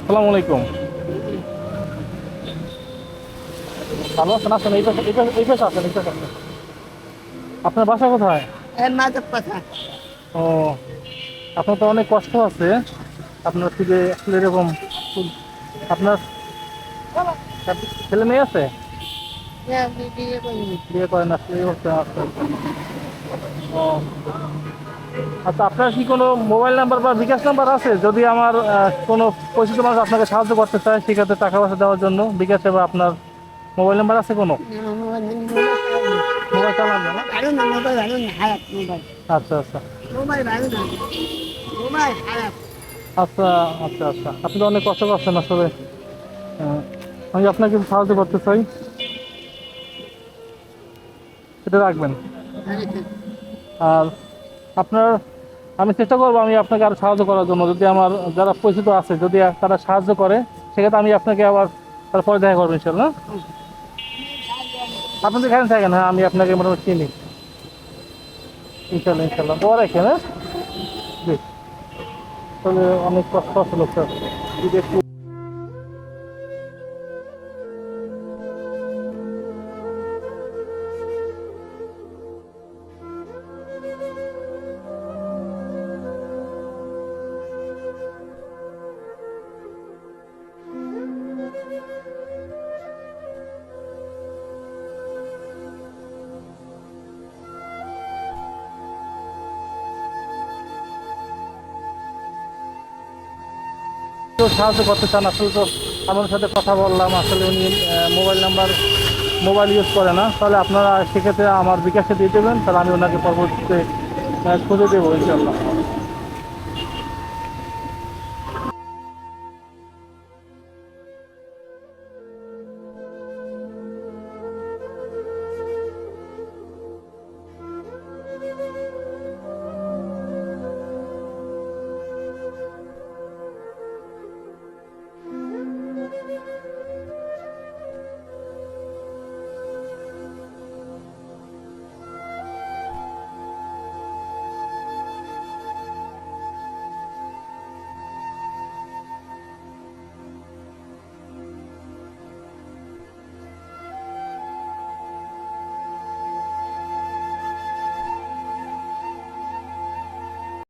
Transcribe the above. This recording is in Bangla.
আসসালামু আলাইকুম। ভালো আছেন? আসেন, এই পাশে আসেন, এই পাশে আসেন। আপনার বাসা কোথায়? মাদক কথা। ও, আপনার তো অনেক কষ্ট আছে। আপনার থেকে আসলে এরকম আপনার ছেলে মেয়ে আছে? আমি বিয়ে করিনি। বিয়ে করেন? আসলে এই হচ্ছে আচ্ছা আচ্ছা। ও আচ্ছা, আপনার কি কোনো মোবাইল নাম্বার বা বিকাশ নাম্বার আছে? যদি আমার কোনো পরিচিত মানুষ আপনাকে সাহায্য করতে চায় সেক্ষেত্রে টাকা পয়সা দেওয়ার জন্য বিকাশে, বা আপনার মোবাইল নাম্বার আছে কোনো? মোবাইল চালান না না? ভালো না, মোবাইল ভালো না, খারাপ মোবাইল। আচ্ছা আচ্ছা মোবাইল ভালো না, মোবাইল খারাপ। আচ্ছা আচ্ছা আচ্ছা, আপনি তো অনেক কষ্ট করছেন আসলে। আহ, আমি আপনাকে কিছু সাহায্য করতে চাই, সেটা রাখবেন। আর আপনার, আমি চেষ্টা করবো আমি আপনাকে আরো সাহায্য করার জন্য। যদি আমার যারা পরিচিত আছে, যদি তারা সাহায্য করে, সেক্ষেত্রে আমি আপনাকে আবার তারপরে দেখা করবো ইনশাল্লাহ। আপনি তো এখানে থাকেন, হ্যাঁ আমি আপনাকে মোটামুটি চিনি। ইনশাল্লাহ ইনশাল্লাহ, দোয়া রাখেন। হ্যাঁ, জি। আসলে অনেক কষ্ট আছে লোকটা। কেউ সাহায্য করতে চান আসলে, তো আমার সাথে কথা বললাম, আসলে উনি মোবাইল ইউজ করে না, তাহলে আপনারা সেক্ষেত্রে আমার বিকাশে দিয়ে দেবেন, তাহলে আমি ওনাকে পরবর্তীতে খুঁজে দেবো ইনশাল্লাহ।